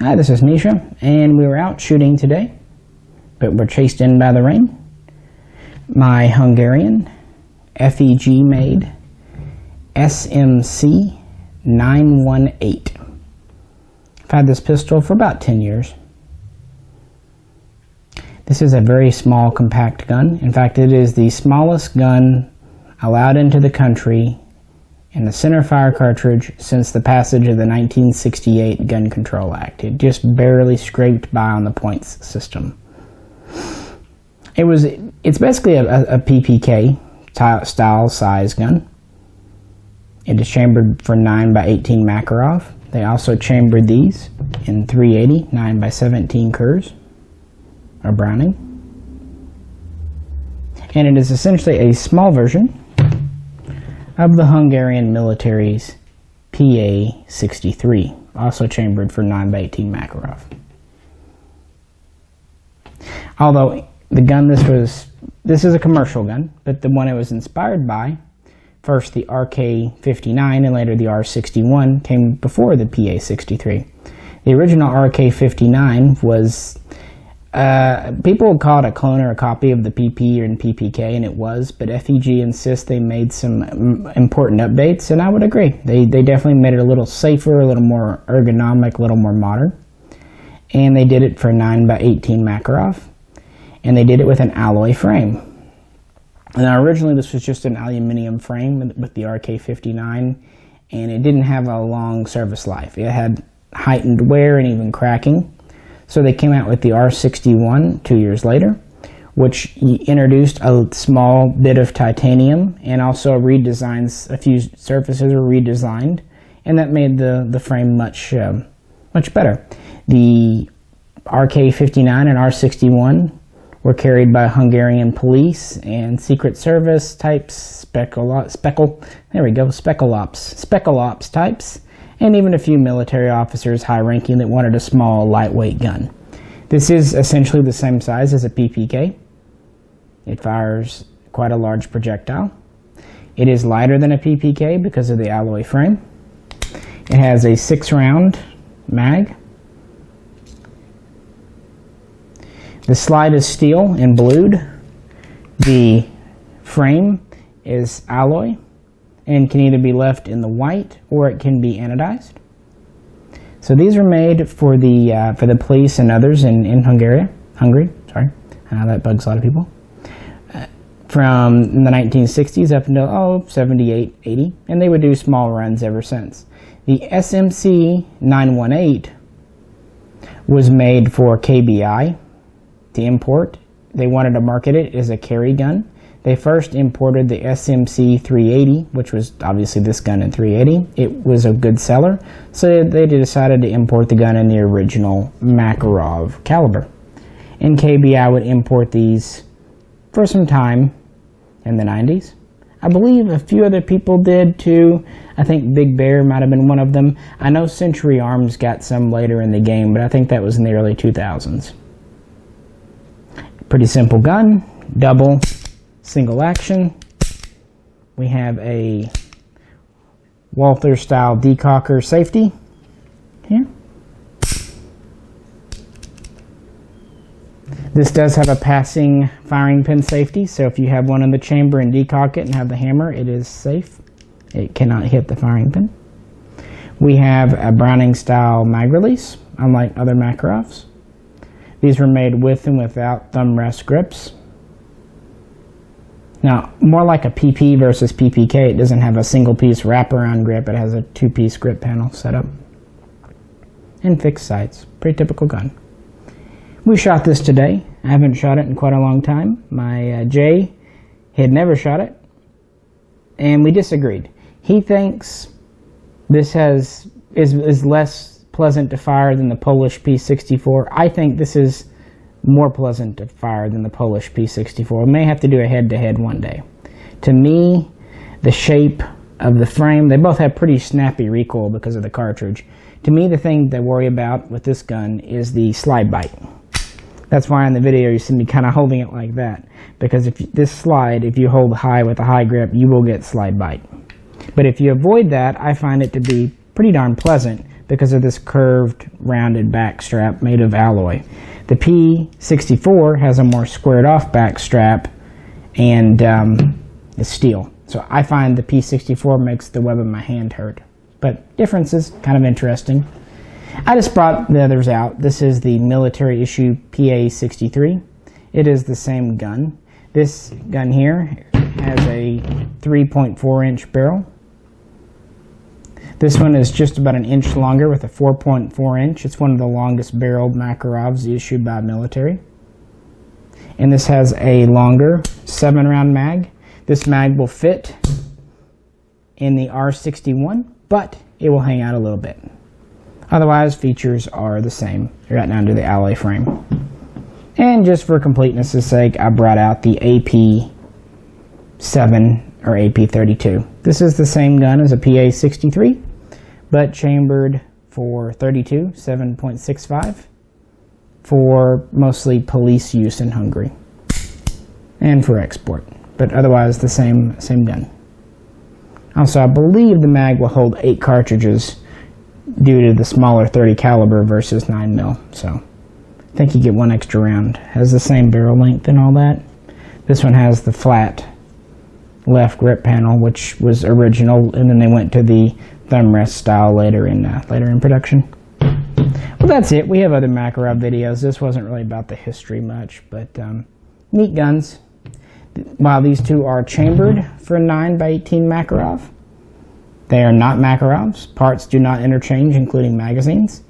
Hi, this is Misha, and we were out shooting today, but were chased in by the rain. My Hungarian F.E.G made SMC-918. I've had this pistol for about 10 years. This is a very small, compact gun. In fact, it is the smallest gun allowed into the country in the centerfire cartridge since the passage of the 1968 Gun Control Act. It just barely scraped by on the points system. It's basically a PPK style size gun. It is chambered for 9x18 Makarov. They also chambered these in 380 9x17 Kurz or Browning. And it is essentially a small version of the Hungarian military's PA-63, also chambered for 9x18 Makarov. Although the gun this is a commercial gun, but the one it was inspired by, first the RK-59 and later the R61, came before the PA-63. The original RK-59 was people would call it a clone or a copy of the PP and PPK, and it was, but F.E.G insists they made some important updates, and I would agree. They definitely made it a little safer, a little more ergonomic, a little more modern. And they did it for 9x18 Makarov, and they did it with an alloy frame. Now originally this was just an aluminum frame with the RK-59, and it didn't have a long service life. It had heightened wear and even cracking. So they came out with the R61 2 years later, which introduced a small bit of titanium and also redesigned, a few surfaces were redesigned, and that made the frame much better. The RK-59 and R61 were carried by Hungarian police and Secret Service types, Special Ops types, and even a few military officers, high-ranking, that wanted a small, lightweight gun. This is essentially the same size as a PPK. It fires quite a large projectile. It is lighter than a PPK because of the alloy frame. It has a 6-round mag. The slide is steel and blued. The frame is alloy and can either be left in the white or it can be anodized. So these are made for the police and others in Hungary. That bugs a lot of people. From the 1960s up until 78, 80, and they would do small runs ever since. The SMC-918 was made for KBI to import. They wanted to market it as a carry gun. They first imported the SMC-380, which was obviously this gun in 380. It was a good seller, so they decided to import the gun in the original Makarov caliber. And KBI would import these for some time in the 90s. I believe a few other people did too. I think Big Bear might have been one of them. I know Century Arms got some later in the game, but I think that was in the early 2000s. Pretty simple gun, double, single action. We have a Walther style Decocker Safety here. This does have a passing firing pin safety, so if you have one in the chamber and decock it and have the hammer, it is safe. It cannot hit the firing pin. We have a Browning style mag release, unlike other Makarovs. These were made with and without thumb rest grips. Now, more like a PP versus PPK, it doesn't have a single piece wraparound grip, it has a 2-piece grip panel set up. And fixed sights, pretty typical gun. We shot this today. I haven't shot it in quite a long time. My Jay had never shot it, and we disagreed. He thinks this is less pleasant to fire than the Polish P64. I think this is more pleasant to fire than the Polish P64. We may have to do a head-to-head one day. To me, the shape of the frame, they both have pretty snappy recoil because of the cartridge. To me, the thing to worry about with this gun is the slide bite. That's why in the video you see me kind of holding it like that, because if you hold high with a high grip, you will get slide bite. But if you avoid that, I find it to be pretty darn pleasant because of this curved, rounded back strap made of alloy. The P64 has a more squared off back strap and is steel. So I find the P64 makes the web of my hand hurt. But differences, kind of interesting. I just brought the others out. This is the military issue PA63. It is the same gun. This gun here has a 3.4-inch barrel. This one is just about an inch longer with a 4.4-inch. It's one of the longest barreled Makarovs issued by military. And this has a longer 7-round mag. This mag will fit in the R61, but it will hang out a little bit. Otherwise, features are the same. You're right down to the alloy frame. And just for completeness' sake, I brought out the AP7 or AP32. This is the same gun as a PA63, but chambered for 32, 7.65, for mostly police use in Hungary, and for export, but otherwise the same gun. Also, I believe the mag will hold 8 cartridges due to the smaller 30 caliber versus 9mm, so I think you get 1 extra round. Has the same barrel length and all that. This one has the flat left grip panel, which was original, and then they went to the thumb rest style later in production. Well, that's it. We have other Makarov videos. This wasn't really about the history much, but neat guns. While these two are chambered for 9x18 Makarov, they are not Makarovs. Parts do not interchange, including magazines.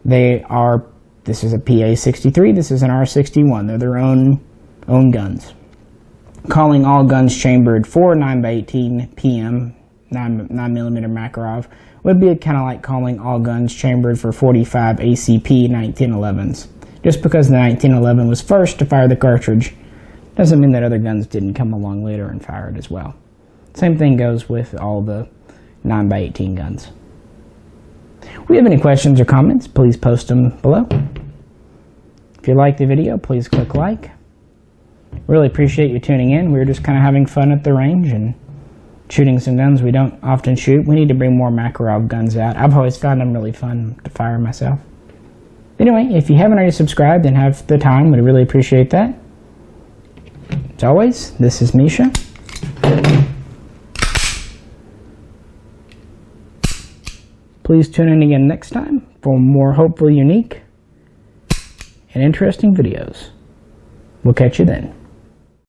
This is a PA63, this is an R61. They're their own guns. Calling all guns chambered for 9x18 PM 9mm Makarov would be kind of like calling all guns chambered for 45 ACP 1911s. Just because the 1911 was first to fire the cartridge doesn't mean that other guns didn't come along later and fire it as well. Same thing goes with all the 9x18 guns. If you have any questions or comments, please post them below. If you like the video, please click like. Really appreciate you tuning in. We're just kind of having fun at the range and shooting some guns we don't often shoot. We need to bring more Makarov guns out. I've always found them really fun to fire myself. Anyway, if you haven't already subscribed and have the time, we'd really appreciate that. As always, this is Misha. Please tune in again next time for more hopefully unique and interesting videos. We'll catch you then.